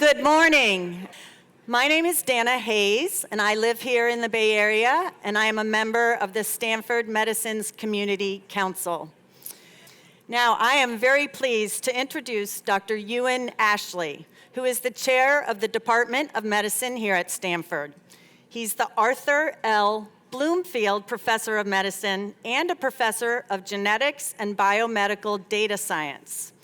Good morning. My name is Dana Hayes, and I live here in the Bay Area, and I am a member of the Stanford Medicine's Community Council. Now, I am very pleased to introduce Dr. Euan Ashley, who is the chair of the Department of Medicine here at Stanford. He's the Arthur L. Bloomfield Professor of Medicine and a Professor of Genetics and Biomedical Data Science.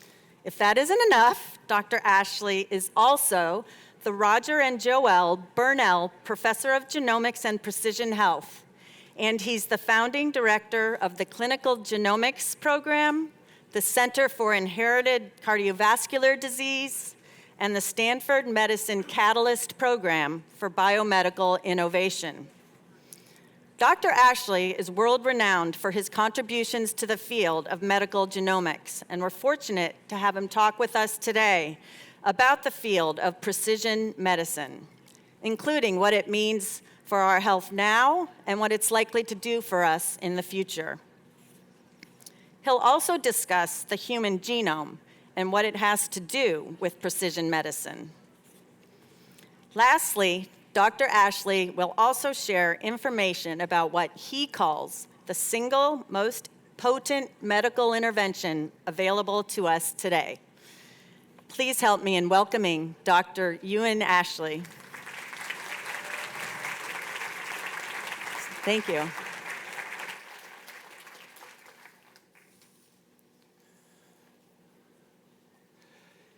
If that isn't enough, Dr. Ashley is also the Roger and Joelle Burnell Professor of Genomics and Precision Health, and he's the founding director of the Clinical Genomics Program, the Center for Inherited Cardiovascular Disease, and the Stanford Medicine Catalyst Program for Biomedical Innovation. Dr. Ashley is world-renowned for his contributions to the field of medical genomics, and we're fortunate to have him talk with us today about the field of precision medicine, including what it means for our health now and what it's likely to do for us in the future. He'll also discuss the human genome and what it has to do with precision medicine. Lastly, Dr. Ashley will also share information about what he calls the single most potent medical intervention available to us today. Please help me in welcoming Dr. Euan Ashley. Thank you.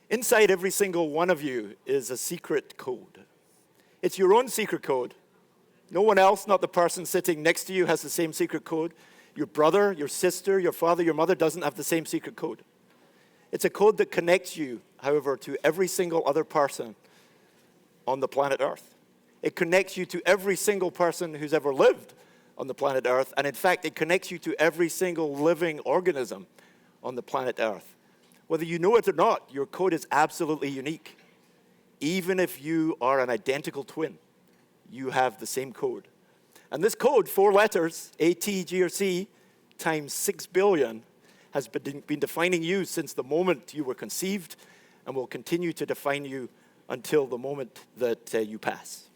Inside every single one of you is a secret code. It's your own secret code. No one else, not the person sitting next to you, has the same secret code. Your brother, your sister, your father, your mother doesn't have the same secret code. It's a code that connects you, however, to every single other person on the planet Earth. It connects you to every single person who's ever lived on the planet Earth, and in fact, it connects you to every single living organism on the planet Earth. Whether you know it or not, your code is absolutely unique. Even if you are an identical twin, you have the same code. And this code, 4 letters, A, T, G, or C, times 6 billion, has been defining you since the moment you were conceived and will continue to define you until the moment that you pass.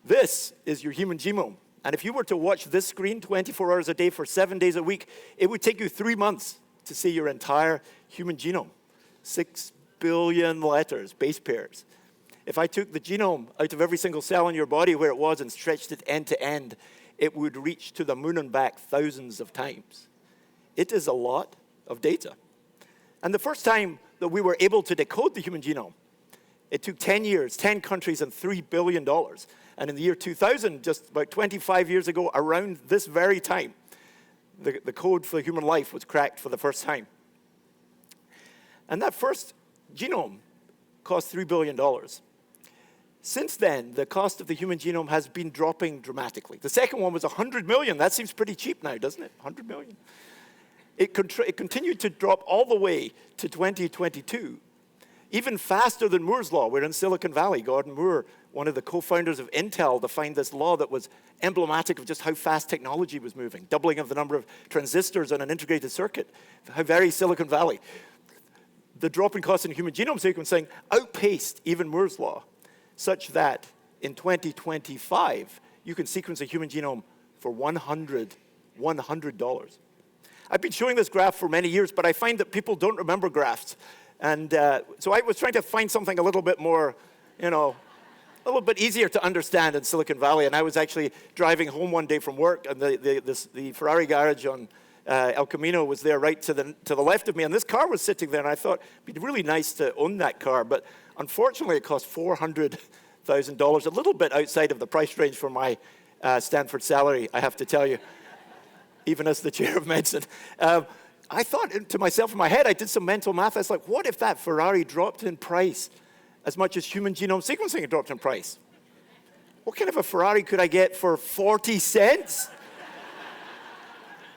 This is your human genome. And if you were to watch this screen 24 hours a day for 7 days a week, it would take you 3 months to see your entire human genome. 6 billion letters, base pairs. If I took the genome out of every single cell in your body where it was and stretched it end to end, it would reach to the moon and back thousands of times. It is a lot of data. And the first time that we were able to decode the human genome, it took 10 years, 10 countries, and $3 billion. And in the year 2000, just about 25 years ago, around this very time, the code for human life was cracked for the first time. And that first genome cost $3 billion. Since then, the cost of the human genome has been dropping dramatically. The second one was 100 million. That seems pretty cheap now, doesn't it? 100 million. It continued to drop all the way to 2022, even faster than Moore's law. We're in Silicon Valley. Gordon Moore, one of the co-founders of Intel, defined this law that was emblematic of just how fast technology was moving, doubling of the number of transistors on an integrated circuit. How very Silicon Valley. The drop in cost in human genome sequencing outpaced even Moore's law, such that in 2025, you can sequence a human genome for $100. I've been showing this graph for many years, but I find that people don't remember graphs. And so I was trying to find something a little bit more, a little bit easier to understand in Silicon Valley. And I was actually driving home one day from work, and the Ferrari garage on El Camino was there right to the left of me, and this car was sitting there, and I thought it'd be really nice to own that car, but unfortunately it cost $400,000, a little bit outside of the price range for my Stanford salary, I have to tell you, even as the chair of medicine. I thought to myself in my head, I did some mental math, I was like, what if that Ferrari dropped in price as much as human genome sequencing had dropped in price? What kind of a Ferrari could I get for 40 cents?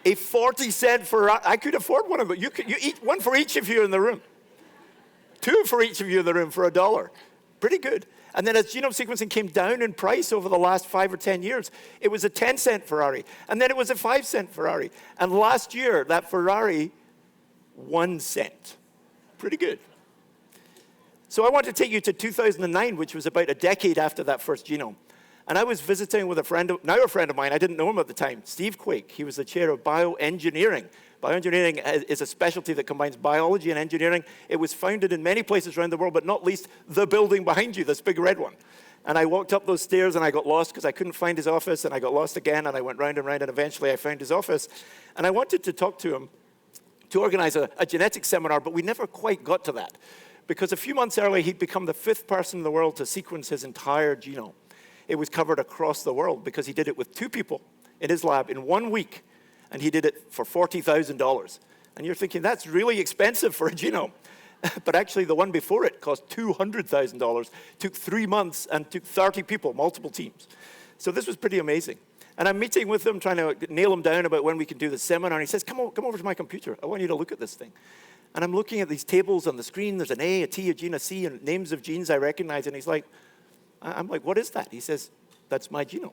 A 40-cent Ferrari. I could afford one of them. You eat one for each of you in the room. 2 for each of you in the room for $1. Pretty good. And then as genome sequencing came down in price over the last 5 or 10 years, it was a 10-cent Ferrari. And then it was a 5-cent Ferrari. And last year, that Ferrari, 1 cent. Pretty good. So I want to take you to 2009, which was about a decade after that first genome. And I was visiting with now a friend of mine, I didn't know him at the time, Steve Quake. He was the chair of bioengineering. Bioengineering is a specialty that combines biology and engineering. It was founded in many places around the world, but not least the building behind you, this big red one. And I walked up those stairs and I got lost because I couldn't find his office, and I got lost again, and I went round and round, and eventually I found his office. And I wanted to talk to him to organize a genetics seminar, but we never quite got to that. Because a few months earlier, he'd become the 5th person in the world to sequence his entire genome. It was covered across the world because he did it with 2 people in his lab in 1 week, and he did it for $40,000. And you're thinking, that's really expensive for a genome. But actually, the one before it cost $200,000, took 3 months, and took 30 people, multiple teams. So this was pretty amazing. And I'm meeting with him, trying to nail him down about when we can do the seminar. And he says, come over to my computer. I want you to look at this thing. And I'm looking at these tables on the screen. There's an A, a T, a G, and a C, and names of genes I recognize. And he's like, I'm like, what is that? He says, that's my genome.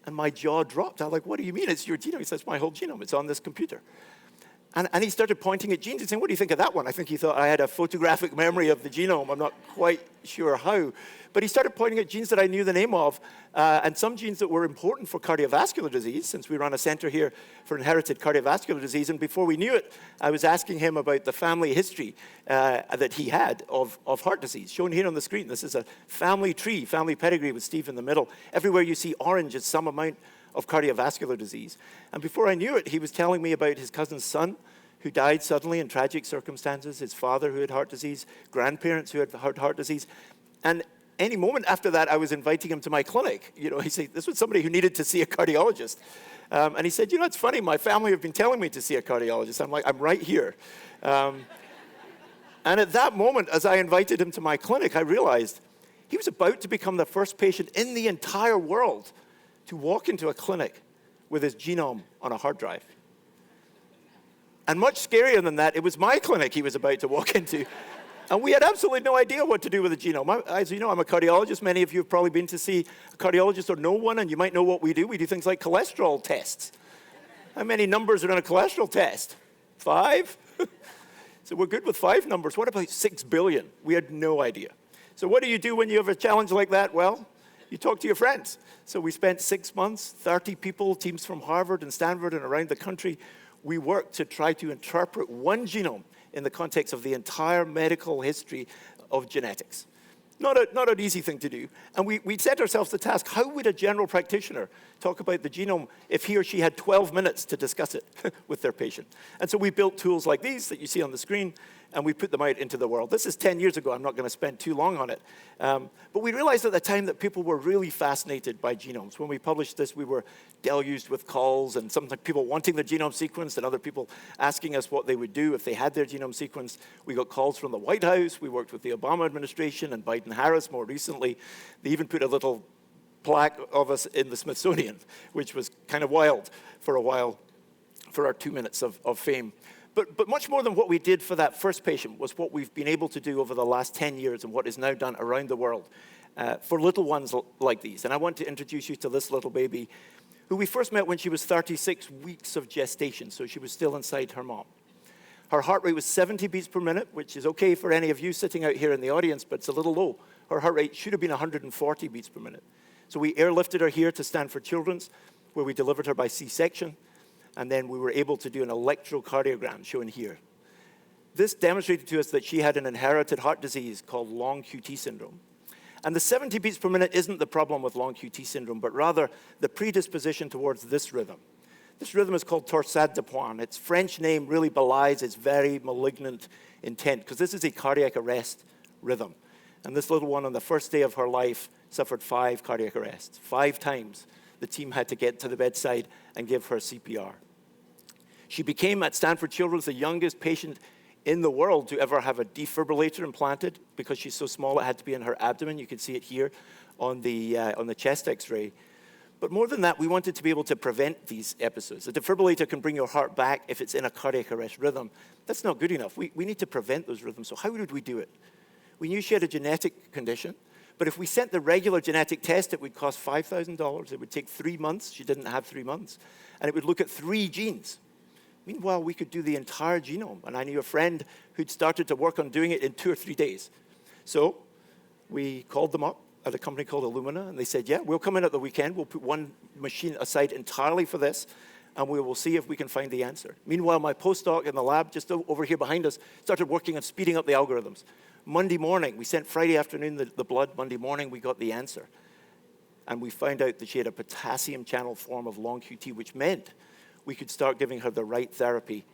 And my jaw dropped. I'm like, what do you mean it's your genome? He says, my whole genome. It's on this computer. And he started pointing at genes and saying, what do you think of that one? I think he thought I had a photographic memory of the genome. I'm not quite sure how. But he started pointing at genes that I knew the name of, and some genes that were important for cardiovascular disease, since we run a center here for inherited cardiovascular disease. And before we knew it, I was asking him about the family history that he had of heart disease, shown here on the screen. This is a family tree, family pedigree with Steve in the middle. Everywhere you see orange is some amount of cardiovascular disease. And before I knew it, he was telling me about his cousin's son who died suddenly in tragic circumstances, his father who had heart disease, grandparents who had heart disease. And any moment after that, I was inviting him to my clinic. You know, he said, this was somebody who needed to see a cardiologist. And he said, you know, it's funny, my family have been telling me to see a cardiologist. I'm like, I'm right here. And at that moment, as I invited him to my clinic, I realized he was about to become the first patient in the entire world to walk into a clinic with his genome on a hard drive. And much scarier than that, it was my clinic he was about to walk into. And we had absolutely no idea what to do with the genome. As you know, I'm a cardiologist. Many of you have probably been to see a cardiologist or know one, and you might know what we do. We do things like cholesterol tests. How many numbers are in a cholesterol test? 5? So we're good with 5 numbers. What about 6 billion? We had no idea. So what do you do when you have a challenge like that? Well, you talk to your friends. So we spent 6 months, 30 people, teams from Harvard and Stanford and around the country. We worked to try to interpret one genome in the context of the entire medical history of genetics. Not an easy thing to do. And we set ourselves the task, how would a general practitioner talk about the genome if he or she had 12 minutes to discuss it with their patient? And so we built tools like these that you see on the screen, and we put them out into the world. This is 10 years ago. I'm not going to spend too long on it. But we realized at the time that people were really fascinated by genomes. When we published this, we were deluged with calls, and sometimes people wanting their genome sequenced and other people asking us what they would do if they had their genome sequenced. We got calls from the White House. We worked with the Obama administration and Biden-Harris more recently. They even put a little plaque of us in the Smithsonian, which was kind of wild for a while for our 2 minutes of fame. But much more than what we did for that first patient was what we've been able to do over the last 10 years and what is now done around the world for little ones like these. And I want to introduce you to this little baby who we first met when she was 36 weeks of gestation, so she was still inside her mom. Her heart rate was 70 beats per minute, which is okay for any of you sitting out here in the audience, but it's a little low. Her heart rate should have been 140 beats per minute. So we airlifted her here to Stanford Children's, where we delivered her by C-section. And then we were able to do an electrocardiogram shown here. This demonstrated to us that she had an inherited heart disease called long QT syndrome. And the 70 beats per minute isn't the problem with long QT syndrome, but rather the predisposition towards this rhythm. This rhythm is called torsade de pointes. Its French name really belies its very malignant intent, because this is a cardiac arrest rhythm. And this little one on the first day of her life suffered 5 cardiac arrests. 5 times the team had to get to the bedside and give her CPR. She became, at Stanford Children's, the youngest patient in the world to ever have a defibrillator implanted. Because she's so small, it had to be in her abdomen. You can see it here on the chest X-ray. But more than that, we wanted to be able to prevent these episodes. A defibrillator can bring your heart back if it's in a cardiac arrest rhythm. That's not good enough. We need to prevent those rhythms. So how would we do it? We knew she had a genetic condition. But if we sent the regular genetic test, it would cost $5,000. It would take 3 months. She didn't have 3 months. And it would look at 3 genes. Meanwhile, we could do the entire genome. And I knew a friend who'd started to work on doing it in 2 or 3 days. So we called them up at a company called Illumina, and they said, yeah, we'll come in at the weekend. We'll put one machine aside entirely for this, and we will see if we can find the answer. Meanwhile, my postdoc in the lab just over here behind us started working on speeding up the algorithms. Monday morning, we sent Friday afternoon the blood. Monday morning, we got the answer. And we found out that she had a potassium channel form of long QT, which meant we could start giving her the right therapy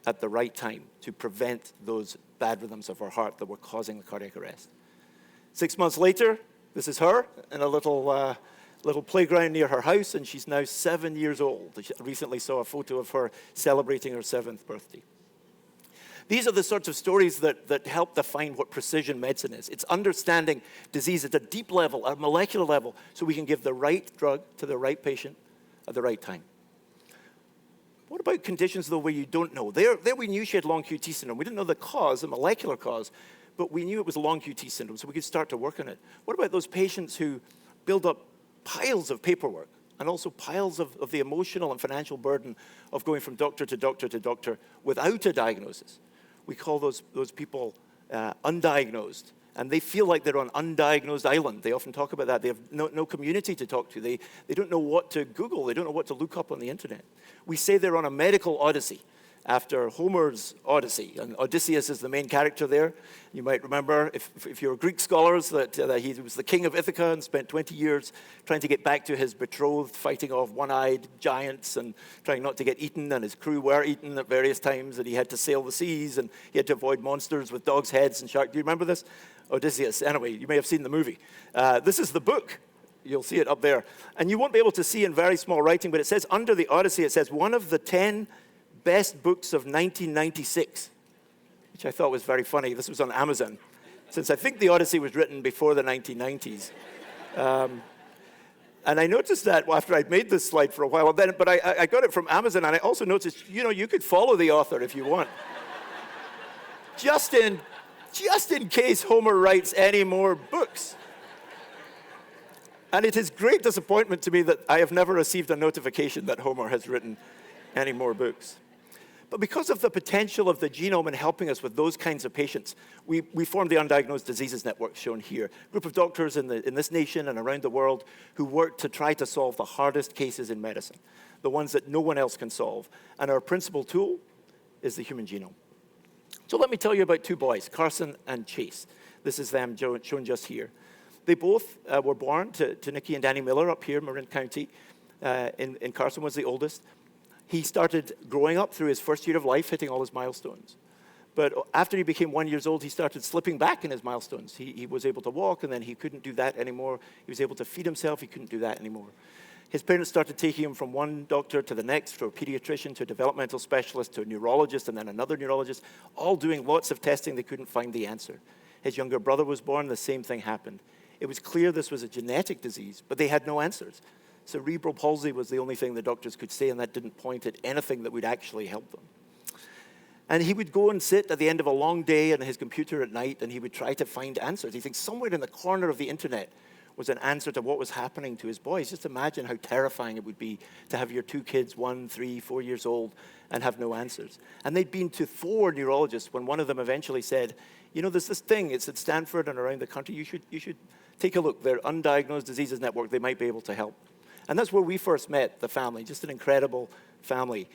at the right time to prevent those bad rhythms of her heart that were causing the cardiac arrest. 6 months later, this is her in a little playground near her house, and she's now 7 years old. I recently saw a photo of her celebrating her 7th birthday. These are the sorts of stories that help define what precision medicine is. It's understanding disease at a deep level, a molecular level, so we can give the right drug to the right patient at the right time. What about conditions, though, where you don't know? There we knew she had long QT syndrome. We didn't know the cause, the molecular cause, but we knew it was long QT syndrome, so we could start to work on it. What about those patients who build up piles of paperwork and also piles of the emotional and financial burden of going from doctor to doctor to doctor without a diagnosis? We call those people undiagnosed, and they feel like they're on undiagnosed island. They often talk about that. They have no community to talk to. They don't know what to Google. They don't know what to look up on the internet. We say they're on a medical odyssey after Homer's Odyssey, and Odysseus is the main character there. You might remember, if you're Greek scholars, that he was the king of Ithaca and spent 20 years trying to get back to his betrothed, fighting off one-eyed giants and trying not to get eaten, and his crew were eaten at various times, and he had to sail the seas, and he had to avoid monsters with dogs' heads and sharks. Do you remember this? Odysseus. Anyway, you may have seen the movie. This is the book. You'll see it up there. And you won't be able to see in very small writing, but it says under the Odyssey, it says one of the 10 best books of 1996, which I thought was very funny. This was on Amazon, since I think the Odyssey was written before the 1990s. And I noticed that after I'd made this slide for a while, but I got it from Amazon, and I also noticed, you could follow the author if you want. just in case Homer writes any more books. And it is great disappointment to me that I have never received a notification that Homer has written any more books. But because of the potential of the genome in helping us with those kinds of patients, we formed the Undiagnosed Diseases Network, shown here. A group of doctors in this nation and around the world who work to try to solve the hardest cases in medicine, the ones that no one else can solve. And our principal tool is the human genome. So let me tell you about two boys, Carson and Chase. This is them shown just here. They both were born to Nikki and Danny Miller up here in Marin County. In Carson was the oldest. He started growing up through his first year of life, hitting all his milestones. But after he became 1 year old, he started slipping back in his milestones. He was able to walk, and then he couldn't do that anymore. He was able to feed himself. He couldn't do that anymore. His parents started taking him from one doctor to the next, from a pediatrician to a developmental specialist to a neurologist and then another neurologist, all doing lots of testing. They couldn't find the answer. His younger brother was born. The same thing happened. It was clear this was a genetic disease, but they had no answers. Cerebral palsy was the only thing the doctors could say, and that didn't point at anything that would actually help them. And he would go and sit at the end of a long day on his computer at night, and he would try to find answers. He thinks somewhere in the corner of the internet was an answer to what was happening to his boys. Just imagine how terrifying it would be to have your two kids, 1, 3, 4 years old, and have no answers. And they'd been to 4 neurologists when one of them eventually said, there's this thing, it's at Stanford and around the country, you should take a look. They're Undiagnosed Diseases Network, they might be able to help. And that's where we first met the family, just an incredible family.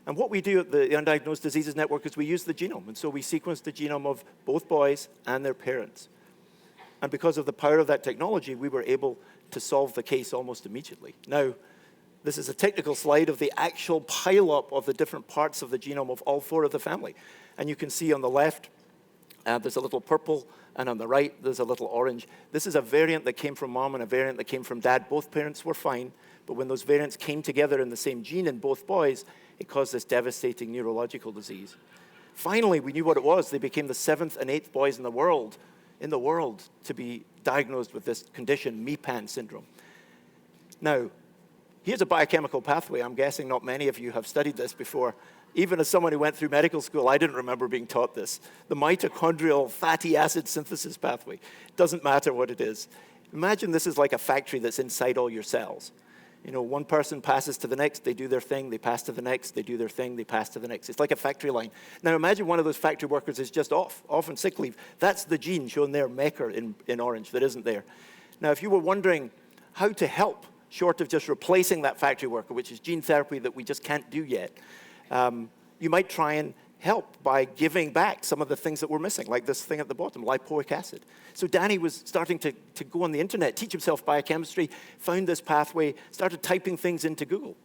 And what we do at the Undiagnosed Diseases Network is we use the genome. And so we sequence the genome of both boys and their parents. And because of the power of that technology, we were able to solve the case almost immediately. Now, this is a technical slide of the actual pileup of the different parts of the genome of all 4 of the family. And you can see on the left, there's a little purple, and on the right, there's a little orange. This is a variant that came from mom and a variant that came from dad. Both parents were fine, but when those variants came together in the same gene in both boys, it caused this devastating neurological disease. Finally, we knew what it was. They became the 7th and 8th boys in the world to be diagnosed with this condition, MEPAN syndrome. Now, here's a biochemical pathway. I'm guessing not many of you have studied this before. Even as someone who went through medical school, I didn't remember being taught this. The mitochondrial fatty acid synthesis pathway. It doesn't matter what it is. Imagine this is like a factory that's inside all your cells. You know, one person passes to the next, they do their thing, they pass to the next, they do their thing, they pass to the next. It's like a factory line. Now imagine one of those factory workers is just off on sick leave. That's the gene shown there, MECR in orange, that isn't there. Now if you were wondering how to help, short of just replacing that factory worker, which is gene therapy that we just can't do yet, you might try and help by giving back some of the things that we're missing, like this thing at the bottom, lipoic acid. So Danny was starting to go on the internet, teach himself biochemistry, found this pathway, started typing things into Google.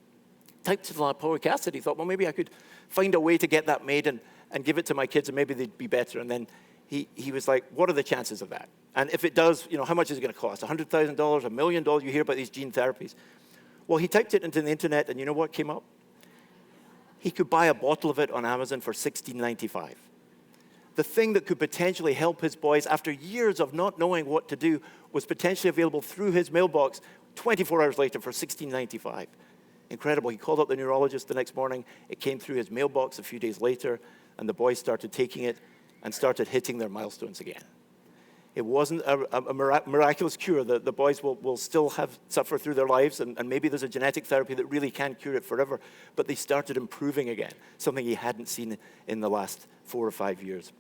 Typed in lipoic acid, he thought, well, maybe I could find a way to get that made and give it to my kids and maybe they'd be better. And then he was like, what are the chances of that? And if it does, you know, how much is it going to cost? $100,000, $1 million? You hear about these gene therapies. Well, he typed it into the internet and you know what came up? He could buy a bottle of it on Amazon for $16.95. The thing that could potentially help his boys after years of not knowing what to do was potentially available through his mailbox 24 hours later for $16.95. Incredible. He called up the neurologist the next morning. It came through his mailbox a few days later, and the boys started taking it and started hitting their milestones again. It wasn't a miraculous cure. The boys will still suffer through their lives, and maybe there's a genetic therapy that really can cure it forever, but they started improving again, something he hadn't seen in the last 4 or 5 years.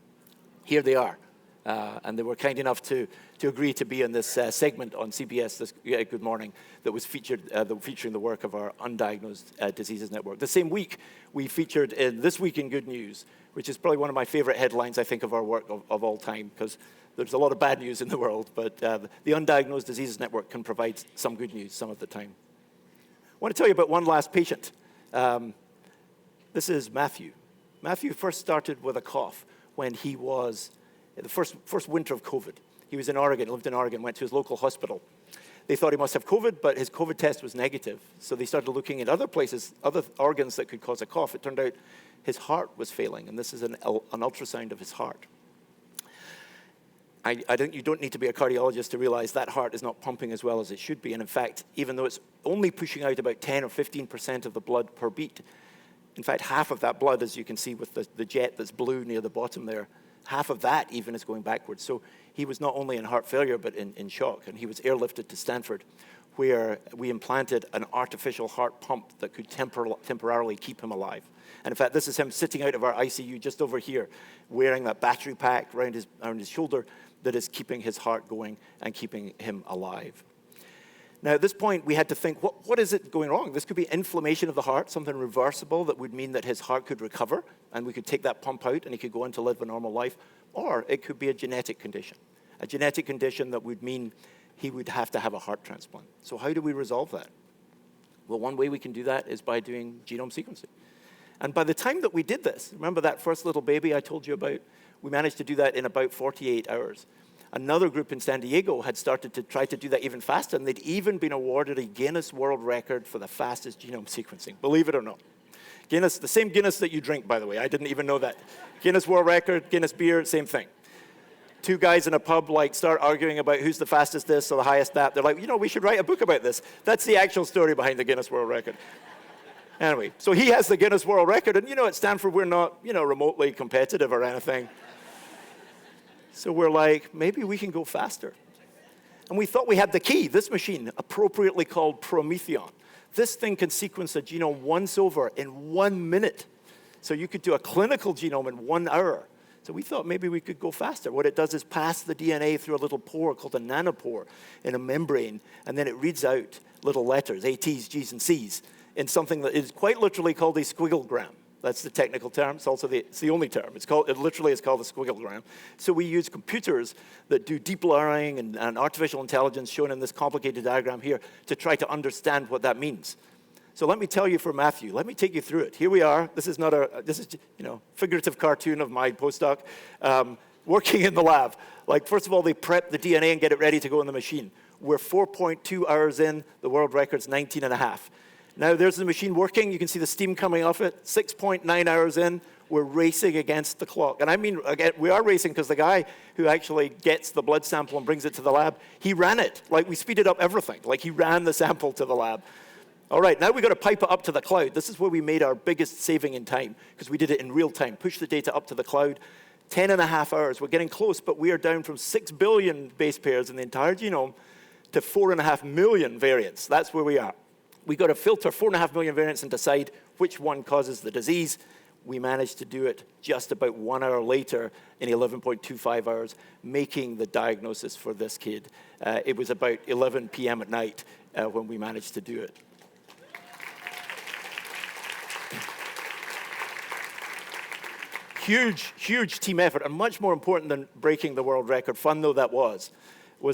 Here they are, and they were kind enough to agree to be in this segment on CBS this Good Morning that was featuring the work of our Undiagnosed Diseases Network. The same week, we featured in This Week in Good News, which is probably one of my favorite headlines, I think, of our work of all time, because there's a lot of bad news in the world, but the Undiagnosed Diseases Network can provide some good news some of the time. I want to tell you about one last patient. This is Matthew. Matthew first started with a cough when he was, the first winter of COVID. He was in Oregon, lived in Oregon, went to his local hospital. They thought he must have COVID, but his COVID test was negative. So they started looking at other places, other organs that could cause a cough. It turned out his heart was failing, and this is an ultrasound of his heart. You don't need to be a cardiologist to realize that heart is not pumping as well as it should be. And in fact, even though it's only pushing out about 10 or 15% of the blood per beat, in fact, half of that blood, as you can see with the jet that's blue near the bottom there, half of that even is going backwards. So he was not only in heart failure, but in shock. And he was airlifted to Stanford, where we implanted an artificial heart pump that could temporarily keep him alive. And in fact, this is him sitting out of our ICU just over here, wearing that battery pack around his shoulder that is keeping his heart going and keeping him alive. Now, at this point, we had to think, what is it going wrong? This could be inflammation of the heart, something reversible that would mean that his heart could recover, and we could take that pump out, and he could go on to live a normal life. Or it could be a genetic condition that would mean he would have to have a heart transplant. So how do we resolve that? Well, one way we can do that is by doing genome sequencing. And by the time that we did this, remember that first little baby I told you about? We managed to do that in about 48 hours. Another group in San Diego had started to try to do that even faster, and they'd even been awarded a Guinness World Record for the fastest genome sequencing, believe it or not. Guinness, the same Guinness that you drink, by the way. I didn't even know that. Guinness World Record, Guinness beer, same thing. Two guys in a pub start arguing about who's the fastest this or the highest that. They're like, we should write a book about this. That's the actual story behind the Guinness World Record. Anyway, so he has the Guinness World Record, and at Stanford, we're not, remotely competitive or anything. So we're like, maybe we can go faster. And we thought we had the key, this machine, appropriately called Prometheon. This thing can sequence a genome once over in 1 minute. So you could do a clinical genome in 1 hour. So we thought maybe we could go faster. What it does is pass the DNA through a little pore called a nanopore in a membrane, and then it reads out little letters, A, T's, G's, and C's, in something that is quite literally called a squigglegram. That's the technical term. It's also it's the only term. It literally is called a squigglegram. So we use computers that do deep learning and artificial intelligence shown in this complicated diagram here to try to understand what that means. So let me tell you for Matthew. Let me take you through it. Here we are. This is figurative cartoon of my postdoc working in the lab. First of all, they prep the DNA and get it ready to go in the machine. We're 4.2 hours in. The world record's 19 and a half. Now, there's the machine working. You can see the steam coming off it. 6.9 hours in, we're racing against the clock. And I mean, again, we are racing because the guy who actually gets the blood sample and brings it to the lab, he ran it. We speeded up everything. He ran the sample to the lab. All right, now we've got to pipe it up to the cloud. This is where we made our biggest saving in time because we did it in real time. Push the data up to the cloud. 10 and a half hours. We're getting close, but we are down from 6 billion base pairs in the entire genome to 4.5 million variants. That's where we are. We got to filter 4.5 million variants and decide which one causes the disease. We managed to do it just about 1 hour later in 11.25 hours, making the diagnosis for this kid. It was about 11 p.m. at night when we managed to do it. Huge, huge team effort, and much more important than breaking the world record, fun though that was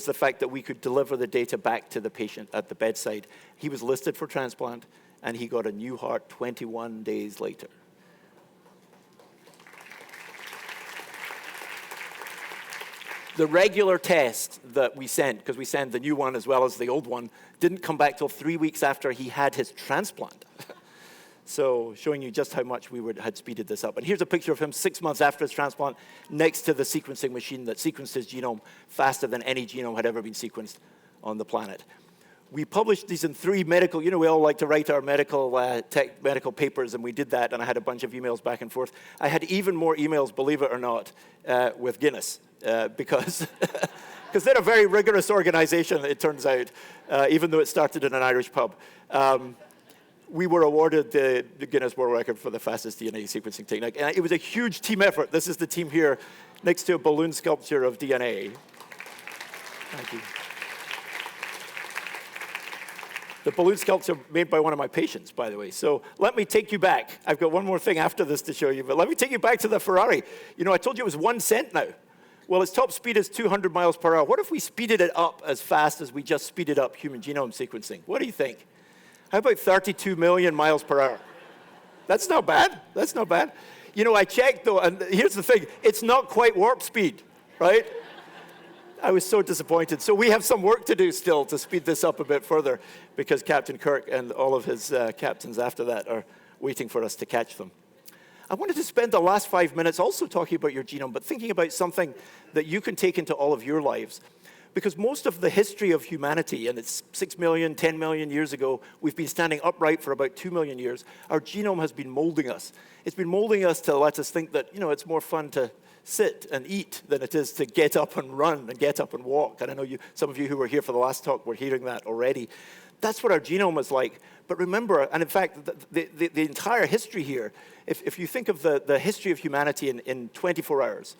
the fact that we could deliver the data back to the patient at the bedside. He was listed for transplant, and he got a new heart 21 days later. The regular test that we sent, because we sent the new one as well as the old one, didn't come back till 3 weeks after he had his transplant. So showing you just how much we had speeded this up. And here's a picture of him 6 months after his transplant next to the sequencing machine that sequenced his genome faster than any genome had ever been sequenced on the planet. We published these in 3 medical, we all like to write our medical papers, and we did that, and I had a bunch of emails back and forth. I had even more emails, believe it or not, with Guinness, because they're a very rigorous organization, it turns out, even though it started in an Irish pub. We were awarded the Guinness World Record for the fastest DNA sequencing technique. And it was a huge team effort. This is the team here next to a balloon sculpture of DNA. Thank you. The balloon sculpture made by one of my patients, by the way. So let me take you back. I've got one more thing after this to show you, but let me take you back to the Ferrari. I told you it was 1 cent now. Well, its top speed is 200 miles per hour. What if we speeded it up as fast as we just speeded up human genome sequencing? What do you think? How about 32 million miles per hour? That's not bad. That's not bad. I checked, though, and here's the thing. It's not quite warp speed, right? I was so disappointed. So we have some work to do still to speed this up a bit further, because Captain Kirk and all of his captains after that are waiting for us to catch them. I wanted to spend the last 5 minutes also talking about your genome, but thinking about something that you can take into all of your lives. Because most of the history of humanity, and it's 6 million, 10 million years ago, we've been standing upright for about 2 million years. Our genome has been molding us. It's been molding us to let us think that, it's more fun to sit and eat than it is to get up and run and get up and walk. And I know some of you who were here for the last talk were hearing that already. That's what our genome is like. But remember, and in fact, the entire history here, if you think of the history of humanity in 24 hours,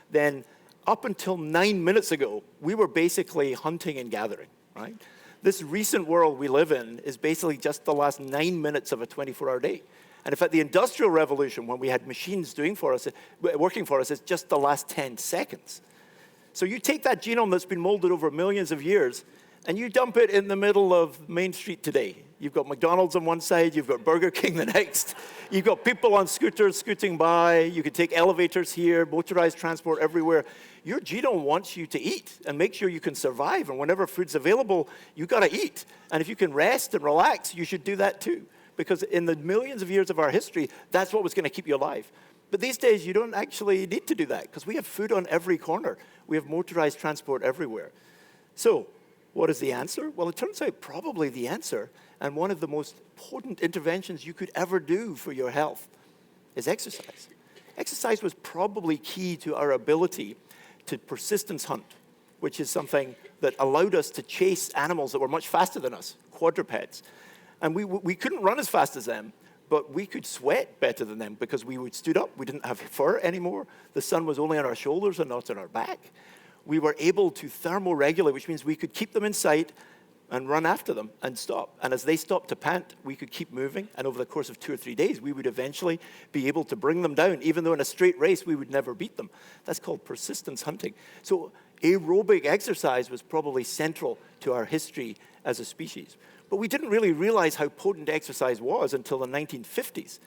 then up until 9 minutes ago, we were basically hunting and gathering, right? This recent world we live in is basically just the last 9 minutes of a 24-hour day. And in fact, the Industrial Revolution, when we had machines working for us, is just the last 10 seconds. So you take that genome that's been molded over millions of years, and you dump it in the middle of Main Street today. You've got McDonald's on one side, you've got Burger King the next. You've got people on scooters scooting by. You can take elevators here, motorized transport everywhere. Your genome wants you to eat and make sure you can survive. And whenever food's available, you got to eat. And if you can rest and relax, you should do that too. Because in the millions of years of our history, that's what was going to keep you alive. But these days, you don't actually need to do that because we have food on every corner. We have motorized transport everywhere. So what is the answer? Well, it turns out probably the answer, and one of the most potent interventions you could ever do for your health, is exercise. Exercise was probably key to our ability to persistence hunt, which is something that allowed us to chase animals that were much faster than us, quadrupeds. And we couldn't run as fast as them, but we could sweat better than them because we stood up. We didn't have fur anymore. The sun was only on our shoulders and not on our back. We were able to thermoregulate, which means we could keep them in sight and run after them and stop. And as they stopped to pant, we could keep moving. And over the course of 2 or 3 days, we would eventually be able to bring them down, even though in a straight race, we would never beat them. That's called persistence hunting. So aerobic exercise was probably central to our history as a species. But we didn't really realize how potent exercise was until the 1950s.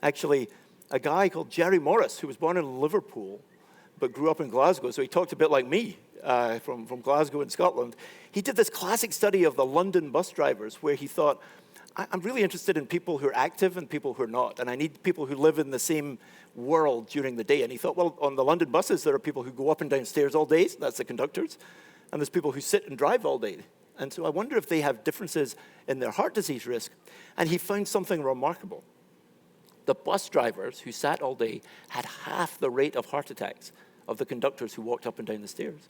Actually, a guy called Jerry Morris, who was born in Liverpool, but grew up in Glasgow, so he talked a bit like me, from Glasgow in Scotland. He did this classic study of the London bus drivers where he thought, I'm really interested in people who are active and people who are not, and I need people who live in the same world during the day. And he thought, well, on the London buses, there are people who go up and down stairs all day, that's the conductors, and there's people who sit and drive all day. And so I wonder if they have differences in their heart disease risk. And he found something remarkable. The bus drivers who sat all day had half the rate of heart attacks of the conductors who walked up and down the stairs.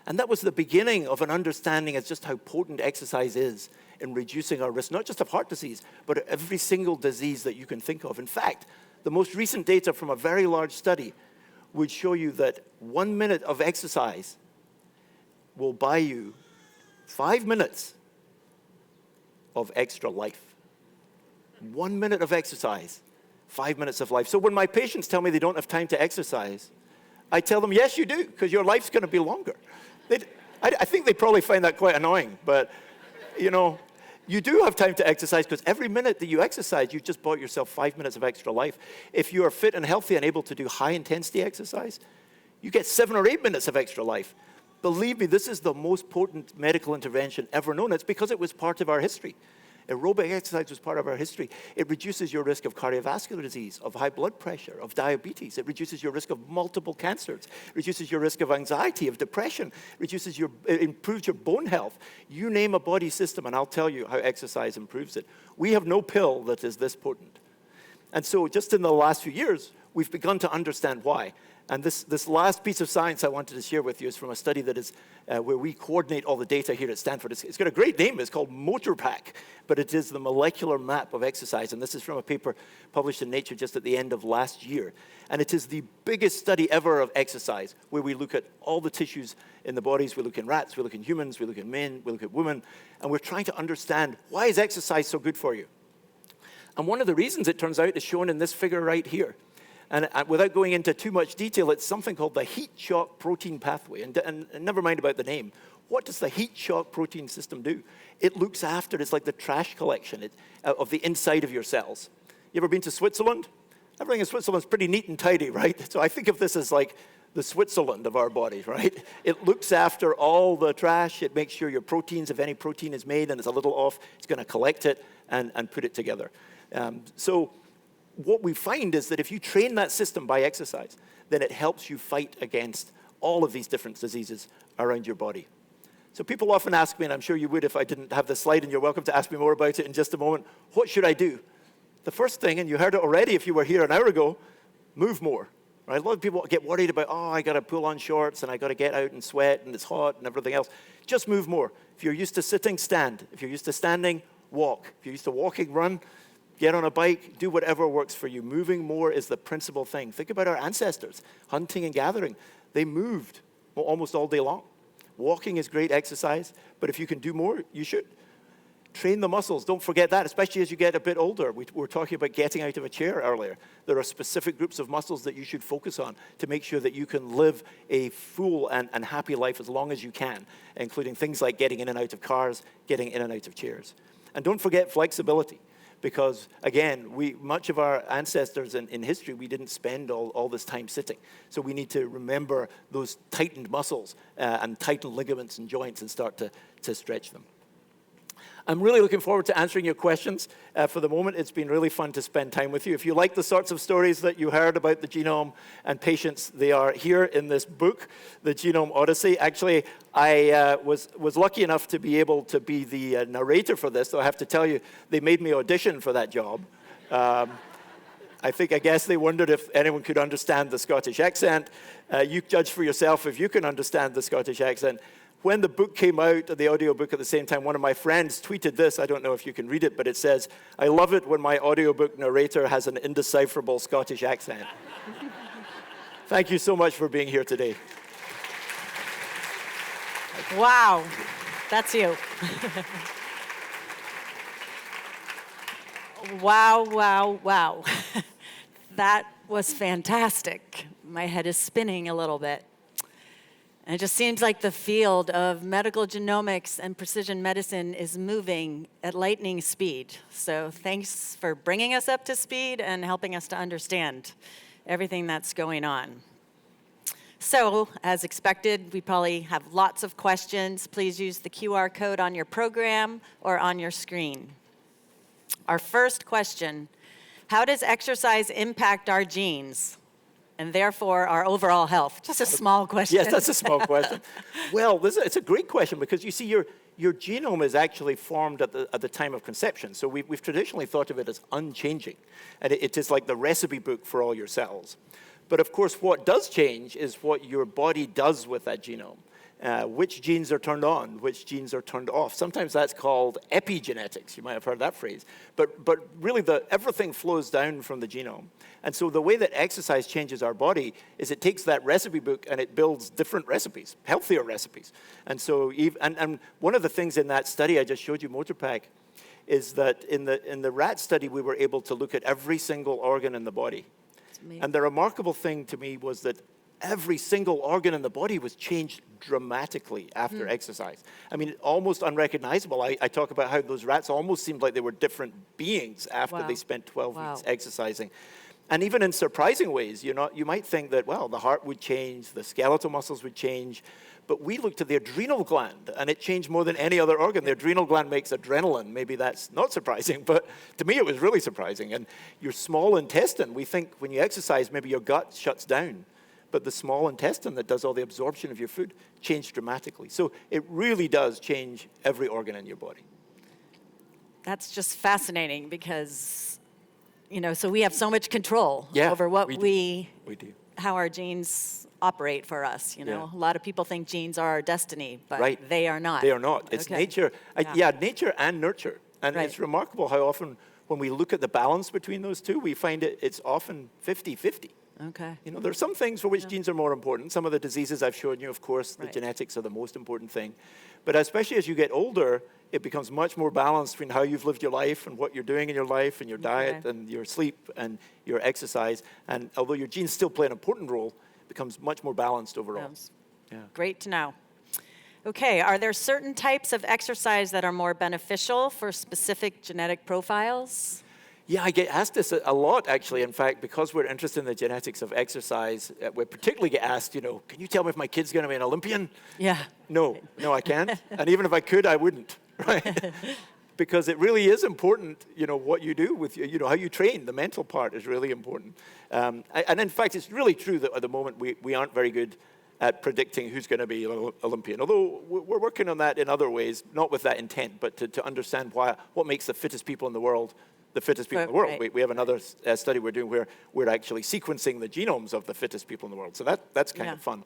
And that was the beginning of an understanding as just how potent exercise is in reducing our risk, not just of heart disease, but of every single disease that you can think of. In fact, the most recent data from a very large study would show you that 1 minute of exercise will buy you 5 minutes of extra life. 1 minute of exercise, 5 minutes of life. So when my patients tell me they don't have time to exercise, I tell them, yes, you do, because your life's going to be longer. I think they probably find that quite annoying, but, you know, you do have time to exercise because every minute that you exercise, you've just bought yourself 5 minutes of extra life. If you are fit and healthy and able to do high-intensity exercise, you get 7 or 8 minutes of extra life. Believe me, this is the most potent medical intervention ever known. It's because it was part of our history. Aerobic exercise was part of our history. It reduces your risk of cardiovascular disease, of high blood pressure, of diabetes. It reduces your risk of multiple cancers. It reduces your risk of anxiety, of depression. It improves your bone health. You name a body system, and I'll tell you how exercise improves it. We have no pill that is this potent. And so just in the last few years, we've begun to understand why. And this last piece of science I wanted to share with you is from a study that is where we coordinate all the data here at Stanford. It's got a great name. It's called MotorPack, but it is the molecular map of exercise. And this is from a paper published in Nature just at the end of last year. And it is the biggest study ever of exercise, where we look at all the tissues in the bodies. We look in rats, we look in humans, we look at men, we look at women. And we're trying to understand, why is exercise so good for you? And one of the reasons, it turns out, is shown in this figure right here. And without going into too much detail, it's something called the heat shock protein pathway. And never mind about the name. What does the heat shock protein system do? It looks after, it's like the trash collection of the inside of your cells. You ever been to Switzerland? Everything in Switzerland is pretty neat and tidy, right? So I think of this as like the Switzerland of our bodies, right? It looks after all the trash. It makes sure your proteins, if any protein is made and it's a little off, it's going to collect it and put it together. So what we find is that if you train that system by exercise, then it helps you fight against all of these different diseases around your body. So people often ask me, and I'm sure you would if I didn't have this slide, and you're welcome to ask me more about it in just a moment, what should I do? The first thing, and you heard it already if you were here an hour ago, move more. Right? A lot of people get worried about, oh, I got to pull on shorts, and I got to get out and sweat, and it's hot, and everything else. Just move more. If you're used to sitting, stand. If you're used to standing, walk. If you're used to walking, run. Get on a bike, do whatever works for you. Moving more is the principal thing. Think about our ancestors, hunting and gathering. They moved almost all day long. Walking is great exercise, but if you can do more, you should. Train the muscles. Don't forget that, especially as you get a bit older. We were talking about getting out of a chair earlier. There are specific groups of muscles that you should focus on to make sure that you can live a full and happy life as long as you can, including things like getting in and out of cars, getting in and out of chairs. And don't forget flexibility. Because, again, much of our ancestors in history, we didn't spend all this time sitting. So we need to remember those tightened muscles and tightened ligaments and joints and start to stretch them. I'm really looking forward to answering your questions. For the moment, it's been really fun to spend time with you. If you like the sorts of stories that you heard about the genome and patients, they are here in this book, The Genome Odyssey. Actually, I was lucky enough to be able to be the narrator for this, so I have to tell you, they made me audition for that job. I guess they wondered if anyone could understand the Scottish accent. You judge for yourself if you can understand the Scottish accent. When the book came out, the audiobook at the same time, one of my friends tweeted this. I don't know if you can read it, but it says, "I love it when my audiobook narrator has an indecipherable Scottish accent." Thank you so much for being here today. Wow, that's you. Wow, wow, wow. That was fantastic. My head is spinning a little bit. And it just seems like the field of medical genomics and precision medicine is moving at lightning speed. So thanks for bringing us up to speed and helping us to understand everything that's going on. So, as expected, we probably have lots of questions. Please use the QR code on your program or on your screen. Our first question, how does exercise impact our genes? And therefore, our overall health? Just a small question. Yes, that's a small question. Well, it's a great question because you see, your genome is actually formed at the time of conception. So we've traditionally thought of it as unchanging. And it is like the recipe book for all your cells. But of course, what does change is what your body does with that genome. which genes are turned on, which genes are turned off. Sometimes that's called epigenetics. You might have heard that phrase. But really, everything flows down from the genome. And so the way that exercise changes our body is it takes that recipe book and it builds different recipes, healthier recipes. And so, and one of the things in that study I just showed you, MotorPack, is that in the rat study, we were able to look at every single organ in the body. And the remarkable thing to me was that every single organ in the body was changed dramatically after exercise. I mean, almost unrecognizable. I talk about how those rats almost seemed like they were different beings after they spent 12 weeks exercising. And even in surprising ways, you might think that, well, the heart would change, the skeletal muscles would change, but we looked at the adrenal gland, and it changed more than any other organ. The adrenal gland makes adrenaline. Maybe that's not surprising, but to me it was really surprising. And your small intestine, we think when you exercise, maybe your gut shuts down, but the small intestine that does all the absorption of your food changed dramatically. So it really does change every organ in your body. That's just fascinating because, so we have so much control over what we do. How our genes operate for us, A lot of people think genes are our destiny, but they are not. They are not. It's nature. Nature and nurture. And it's remarkable how often when we look at the balance between those two, we find it's often 50-50. Okay. There are some things for which genes are more important. Some of the diseases I've shown you, of course, the genetics are the most important thing. But especially as you get older, it becomes much more balanced between how you've lived your life and what you're doing in your life and your diet and your sleep and your exercise. And although your genes still play an important role, it becomes much more balanced overall. Yeah. Great to know. Okay, are there certain types of exercise that are more beneficial for specific genetic profiles? Yeah, I get asked this a lot, actually. In fact, because we're interested in the genetics of exercise, we particularly get asked, can you tell me if my kid's going to be an Olympian? Yeah. No, I can't. And even if I could, I wouldn't, right? Because it really is important, what you do with, how you train. The mental part is really important. And in fact, it's really true that at the moment we aren't very good at predicting who's going to be an Olympian. Although we're working on that in other ways, not with that intent, but to understand what makes the fittest people in the world the fittest people in the world. We have another study we're doing where we're actually sequencing the genomes of the fittest people in the world. So that's kind of fun.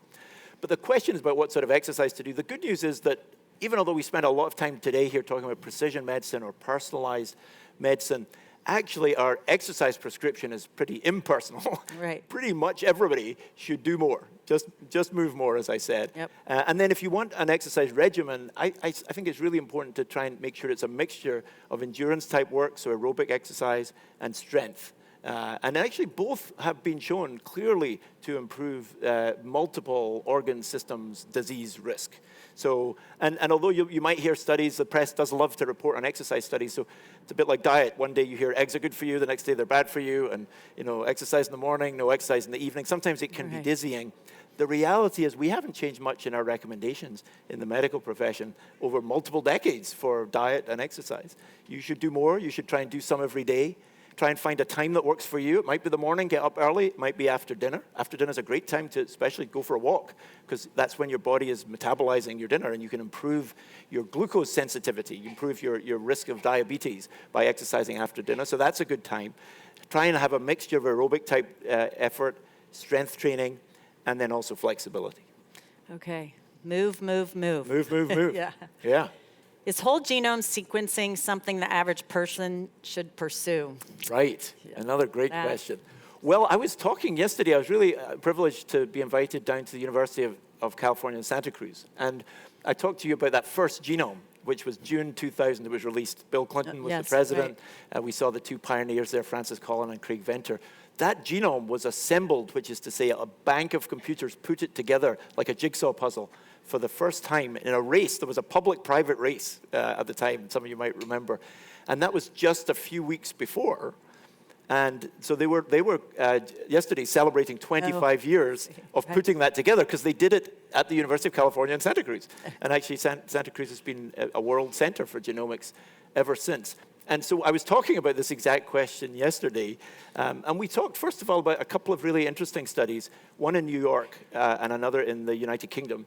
But the question is about what sort of exercise to do. The good news is that even although we spend a lot of time today here talking about precision medicine or personalized medicine, actually our exercise prescription is pretty impersonal. Right. Pretty much everybody should do more. Just move more, as I said. Yep. And then if you want an exercise regimen, I think it's really important to try and make sure it's a mixture of endurance type work, so aerobic exercise, and strength. And actually both have been shown clearly to improve multiple organ systems disease risk. So, and although you might hear studies, the press does love to report on exercise studies, so it's a bit like diet. One day you hear eggs are good for you, the next day they're bad for you, and exercise in the morning, no exercise in the evening. Sometimes it can be dizzying. The reality is we haven't changed much in our recommendations in the medical profession over multiple decades for diet and exercise. You should do more. You should try and do some every day. Try and find a time that works for you. It might be the morning, get up early. It might be after dinner. After dinner is a great time to especially go for a walk because that's when your body is metabolizing your dinner and you can improve your glucose sensitivity. You improve your risk of diabetes by exercising after dinner. So that's a good time. Try and have a mixture of aerobic type effort, strength training, and then also flexibility. Okay. Move. Move. Yeah. Is whole genome sequencing something the average person should pursue? Right. Yeah. Another great question. Well, I was talking yesterday. I was really privileged to be invited down to the University of California in Santa Cruz. And I talked to you about that first genome, which was June 2000. It was released. Bill Clinton was the president. Right. We saw the two pioneers there, Francis Collin and Craig Venter. That genome was assembled, which is to say a bank of computers put it together like a jigsaw puzzle for the first time in a race. There was a public-private race at the time, some of you might remember. And that was just a few weeks before. And so they were yesterday celebrating 25 years of putting that together because they did it at the University of California in Santa Cruz. And actually Santa Cruz has been a world center for genomics ever since. And so I was talking about this exact question yesterday, and we talked, first of all, about a couple of really interesting studies, one in New York and another in the United Kingdom,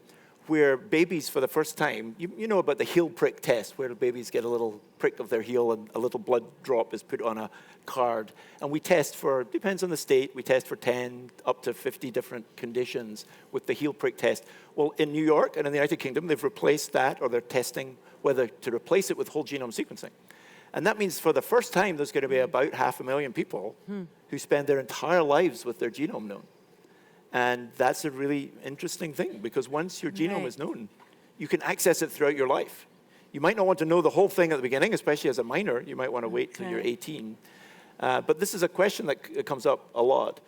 where babies, for the first time, you know about the heel prick test, where the babies get a little prick of their heel and a little blood drop is put on a card. And we test for, depends on the state, we test for 10 up to 50 different conditions with the heel prick test. Well, in New York and in the United Kingdom, they've replaced that, or they're testing whether to replace it with whole genome sequencing. And that means for the first time, there's going to be about 500,000 people who spend their entire lives with their genome known. And that's a really interesting thing, because once your genome is known, you can access it throughout your life. You might not want to know the whole thing at the beginning, especially as a minor. You might want to wait till you're 18. But this is a question that comes up a lot.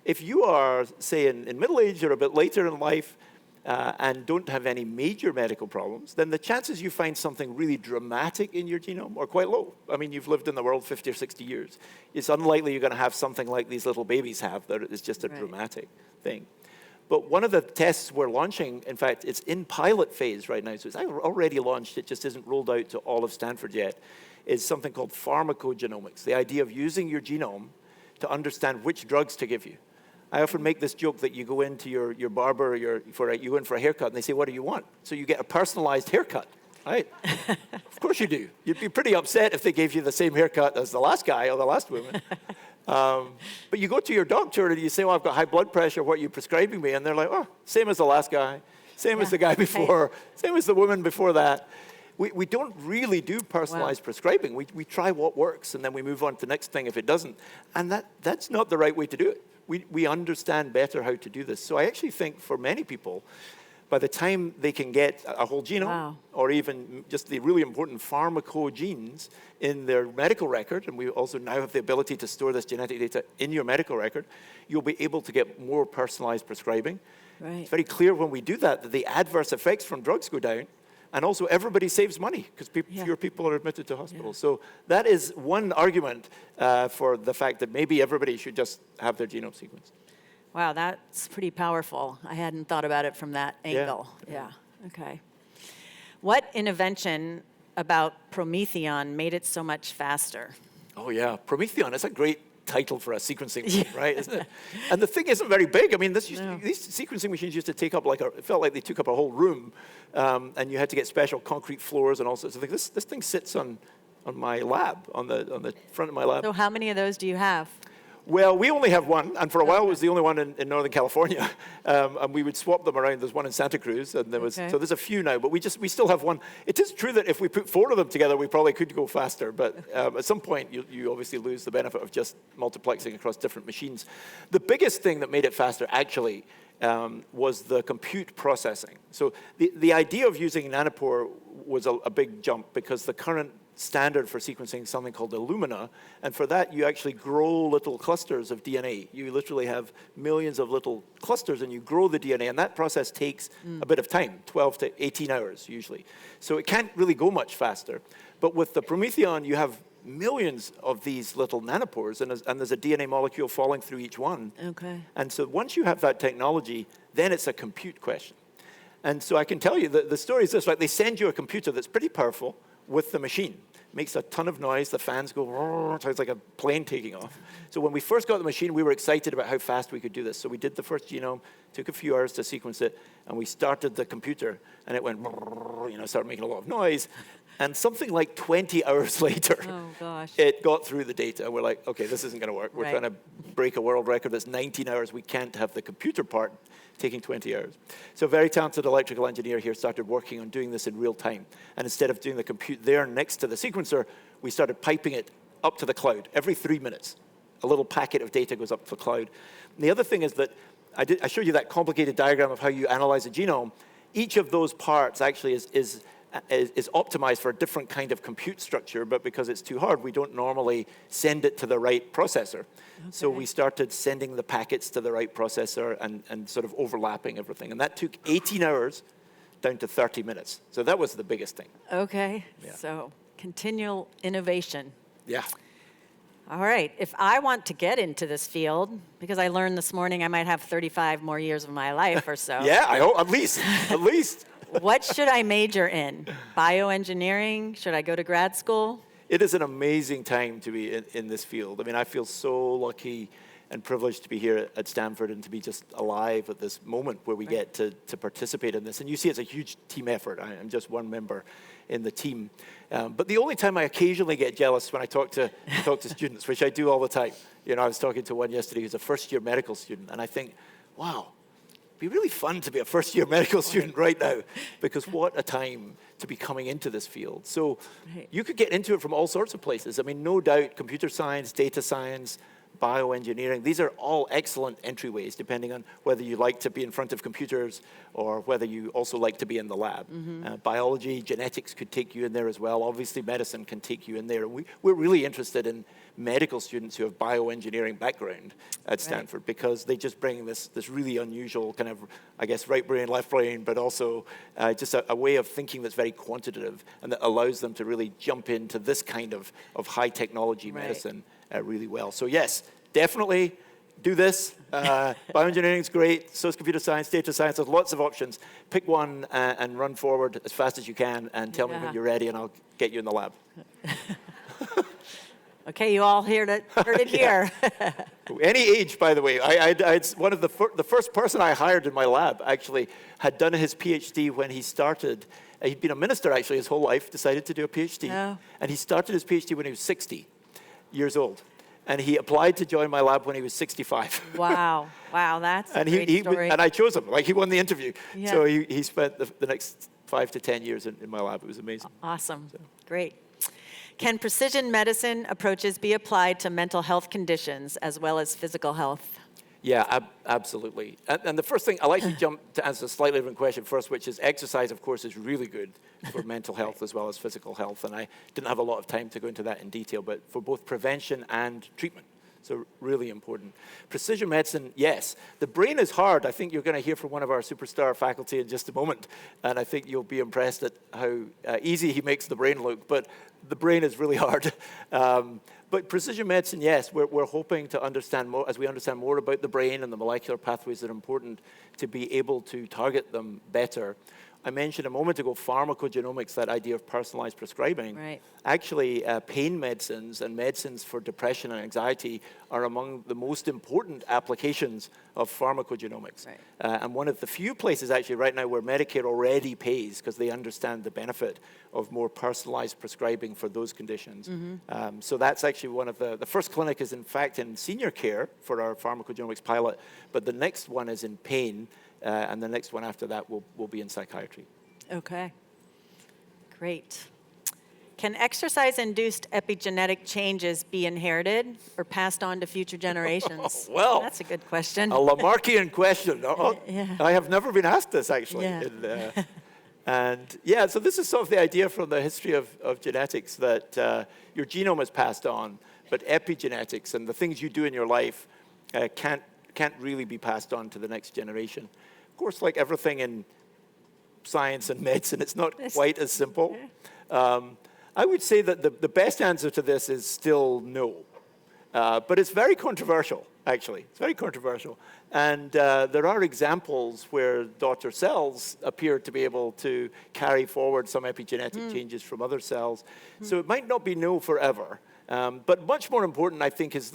If you are, say, in middle age or a bit later in life and don't have any major medical problems, then the chances you find something really dramatic in your genome are quite low. I mean, you've lived in the world 50 or 60 years. It's unlikely you're going to have something like these little babies have, that is just a dramatic thing. But one of the tests we're launching, in fact, it's in pilot phase right now, so it's already launched, it just isn't rolled out to all of Stanford yet, is something called pharmacogenomics, the idea of using your genome to understand which drugs to give you. I often make this joke that you go into your barber or for a haircut, and they say, what do you want? So you get a personalized haircut, right? Of course you do. You'd be pretty upset if they gave you the same haircut as the last guy or the last woman. But you go to your doctor and you say, well, I've got high blood pressure, what are you prescribing me? And they're like, oh, same as the last guy, same as the guy before, same as the woman before that. We don't really do personalized prescribing. We try what works, and then we move on to the next thing if it doesn't. And that's not the right way to do it. We understand better how to do this. So I actually think for many people, by the time they can get a whole genome, or even just the really important pharmacogenes in their medical record, and we also now have the ability to store this genetic data in your medical record, you'll be able to get more personalized prescribing. Right. It's very clear when we do that the adverse effects from drugs go down, and also everybody saves money because fewer people are admitted to hospitals. So that is one argument for the fact that maybe everybody should just have their genome sequenced. Wow, that's pretty powerful. I hadn't thought about it from that angle. Yeah. Okay. What intervention about Prometheon made it so much faster? Oh yeah, Prometheon is a great title for a sequencing machine, right? Isn't it? And the thing isn't very big. I mean, these sequencing machines used to take up it felt like they took up a whole room, and you had to get special concrete floors and all sorts of things. This thing sits on my lab, on the front of my lab. So how many of those do you have? Well, we only have one, and for a while it was the only one in Northern California, and we would swap them around. There's one in Santa Cruz, and so there's a few now, but we still have one. It is true that if we put 4 of them together, we probably could go faster, but at some point you obviously lose the benefit of just multiplexing across different machines. The biggest thing that made it faster, actually, was the compute processing. So the idea of using nanopore was a big jump, because the current standard for sequencing is something called Illumina, and for that you actually grow little clusters of DNA. You literally have millions of little clusters and you grow the DNA, and that process takes a bit of time, 12 to 18 hours usually. So it can't really go much faster. But with the Prometheon, you have millions of these little nanopores, and there's a DNA molecule falling through each one. Okay. And so once you have that technology, then it's a compute question. And so I can tell you that the story is this, right? They send you a computer that's pretty powerful with the machine. Makes a ton of noise, the fans go, sounds like a plane taking off. So when we first got the machine, we were excited about how fast we could do this. So we did the first genome, took a few hours to sequence it, and we started the computer, and it went, started making a lot of noise. And something like 20 hours later, it got through the data. And we're like, okay, this isn't going to work. We're trying to break a world record that's 19 hours. We can't have the computer part taking 20 hours. So a very talented electrical engineer here started working on doing this in real time. And instead of doing the compute there next to the sequencer, we started piping it up to the cloud. Every 3 minutes, a little packet of data goes up to the cloud. And the other thing is that I showed you that complicated diagram of how you analyze a genome. Each of those parts actually is optimized for a different kind of compute structure, but because it's too hard, we don't normally send it to the right processor. Okay. So we started sending the packets to the right processor and sort of overlapping everything. And that took 18 hours down to 30 minutes. So that was the biggest thing. Okay, so continual innovation. Yeah. All right, if I want to get into this field, because I learned this morning I might have 35 more years of my life or so. Yeah, I hope, at least. What should I major in? Bioengineering? Should I go to grad school? It is an amazing time to be in this field. I mean, I feel so lucky and privileged to be here at Stanford and to be just alive at this moment where we get to participate in this. And you see it's a huge team effort. I'm just one member in the team. But the only time I occasionally get jealous when I talk to students, which I do all the time. You know, I was talking to one yesterday who's a first-year medical student, and I think, wow, it'd be really fun to be a first-year medical student right now, because what a time to be coming into this field. So you could get into it from all sorts of places. I mean, no doubt, computer science, data science, bioengineering, these are all excellent entryways, depending on whether you like to be in front of computers or whether you also like to be in the lab. Biology, genetics could take you in there as well. Obviously, medicine can take you in there. We're really interested in medical students who have bioengineering background at Stanford, because they just bring this really unusual kind of, I guess, right brain, left brain, but also just a way of thinking that's very quantitative and that allows them to really jump into this kind of high technology medicine really well. So yes, definitely do this. Bioengineering is great. So is computer science, data science. There's lots of options. Pick one and run forward as fast as you can, and tell me when you're ready, and I'll get you in the lab. Okay, you all heard it here. Any age, by the way. I one of the first person I hired in my lab actually had done his PhD when he started. He'd been a minister actually his whole life, decided to do a PhD. And he started his PhD when he was 60 years old. And he applied to join my lab when he was 65. Wow, that's a great story. And I chose him, like he won the interview. So he spent the next 5 to 10 years in my lab. It was amazing. Awesome, great. Can precision medicine approaches be applied to mental health conditions as well as physical health? Yeah, absolutely. And the first thing, I like to jump to answer a slightly different question first, which is exercise, of course, is really good for mental health as well as physical health. And I didn't have a lot of time to go into that in detail, but for both prevention and treatment. So really important. Precision medicine, yes. The brain is hard. I think you're going to hear from one of our superstar faculty in just a moment. And I think you'll be impressed at how easy he makes the brain look. But the brain is really hard. But precision medicine, yes, we're hoping to understand more, as we understand more about the brain and the molecular pathways that are important, to be able to target them better. I mentioned a moment ago pharmacogenomics, that idea of personalized prescribing. Right. Actually, pain medicines and medicines for depression and anxiety are among the most important applications of pharmacogenomics. Right. And one of the few places actually right now where Medicare already pays, because they understand the benefit of more personalized prescribing for those conditions. So that's actually one of the first clinic is in fact in senior care for our pharmacogenomics pilot, but the next one is in pain. And the next one after that will be in psychiatry. Okay, great. Can exercise-induced epigenetic changes be inherited or passed on to future generations? Well, that's a good question. A Lamarckian question. I have never been asked this, actually. So this is sort of the idea from the history of genetics, that your genome is passed on, but epigenetics and the things you do in your life can't really be passed on to the next generation. Of course, like everything in science and medicine, it's not quite as simple. I would say that the best answer to this is still no. But it's very controversial, actually. It's very controversial. And there are examples where daughter cells appear to be able to carry forward some epigenetic changes from other cells. So it might not be no forever. But much more important, I think, is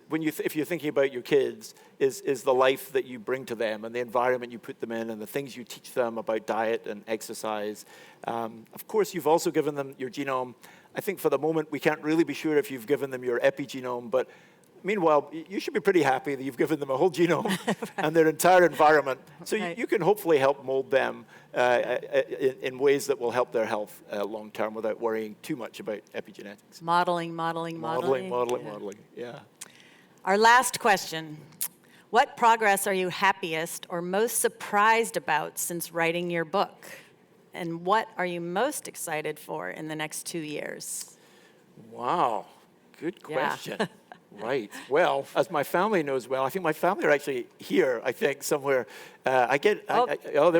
if you're thinking about your kids, is the life that you bring to them and the environment you put them in and the things you teach them about diet and exercise. Of course, you've also given them your genome. I think for the moment, we can't really be sure if you've given them your epigenome, but meanwhile, you should be pretty happy that you've given them a whole genome and their entire environment. So you can hopefully help mold them in ways that will help their health long term without worrying too much about epigenetics. Modeling. Yeah. Our last question. What progress are you happiest or most surprised about since writing your book? And what are you most excited for in the next 2 years? Wow, good question. Right. Well, as my family knows well, I think my family are actually here, I think, somewhere. There we go.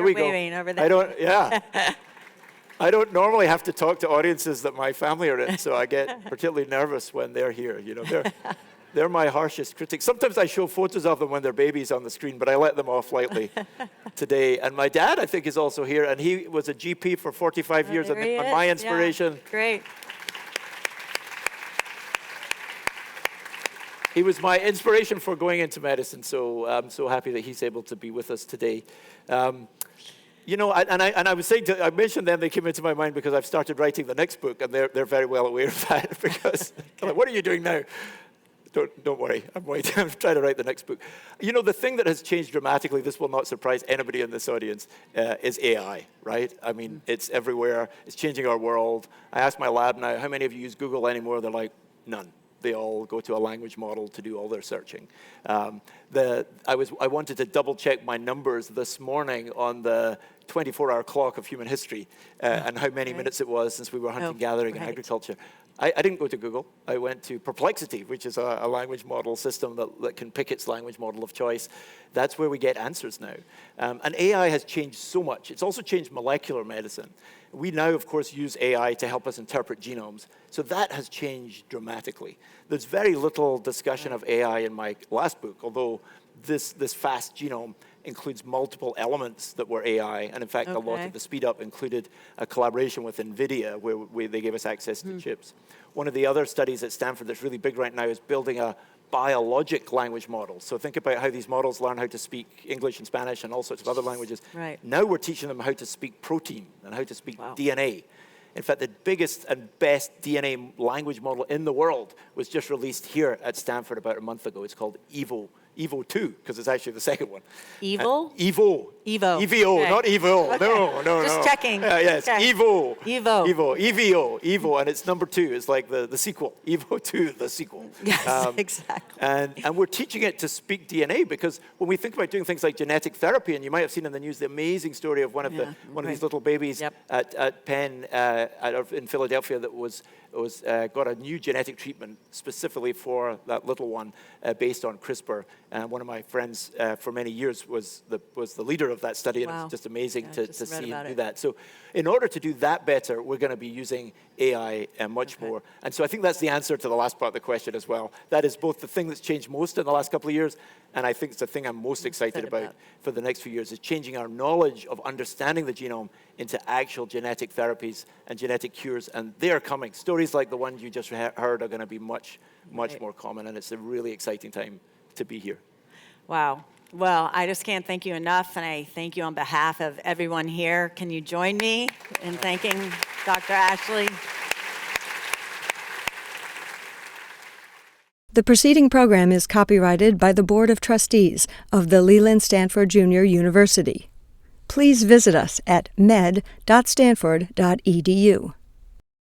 Waving over there. I don't normally have to talk to audiences that my family are in, so I get particularly nervous when they're here. You know, they're my harshest critics. Sometimes I show photos of them when they're babies on the screen, but I let them off lightly today. And my dad, I think, is also here, and he was a GP for 45 years, and my inspiration. Yeah. Great. He was my inspiration for going into medicine, so I'm so happy that he's able to be with us today. You know, I was saying, I mentioned them, they came into my mind because I've started writing the next book, and they're very well aware of that, because they're like, what are you doing now? Don't worry, I'm waiting. I'm trying to write the next book. You know, the thing that has changed dramatically, this will not surprise anybody in this audience, is AI, right? I mean, it's everywhere. It's changing our world. I ask my lab now, how many of you use Google anymore? They're like, none. They all go to a language model to do all their searching. I wanted to double check my numbers this morning on the 24-hour clock of human history and how many minutes it was since we were hunting, gathering, and agriculture. I didn't go to Google. I went to Perplexity, which is a language model system that can pick its language model of choice. That's where we get answers now. And AI has changed so much. It's also changed molecular medicine. We now, of course, use AI to help us interpret genomes. So that has changed dramatically. There's very little discussion of AI in my last book, although this fast genome includes multiple elements that were AI. And in fact, a lot of the speed up included a collaboration with NVIDIA where they gave us access to chips. One of the other studies at Stanford that's really big right now is building a biologic language model. So think about how these models learn how to speak English and Spanish and all sorts of other languages. Right. Now we're teaching them how to speak protein and how to speak DNA. In fact, the biggest and best DNA language model in the world was just released here at Stanford about a month ago. It's called Evo 2, because it's actually the second one. Evo? Evo. Evo. EVO, Okay. not Evo. Okay. No. Just checking. Yes, Okay. Evo. Evo. Evo, and it's number 2. It's like the sequel. Evo 2, the sequel. Yes, exactly. And we're teaching it to speak DNA, because when we think about doing things like genetic therapy, and you might have seen in the news the amazing story of one of these little babies at Penn in Philadelphia that got a new genetic treatment specifically for that little one based on CRISPR. And one of my friends for many years was the leader of that study, and it's just amazing to see him do that. So in order to do that better, we're going to be using AI much more. And so I think that's the answer to the last part of the question as well. That is both the thing that's changed most in the last couple of years, and I think it's the thing I'm most excited about for the next few years, is changing our knowledge of understanding the genome into actual genetic therapies and genetic cures, and they are coming. Stories like the one you just heard are going to be much more common, and it's a really exciting time to be here. Wow. Well, I just can't thank you enough, and I thank you on behalf of everyone here. Can you join me in thanking Dr. Ashley? The preceding program is copyrighted by the Board of Trustees of the Leland Stanford Junior University. Please visit us at med.stanford.edu.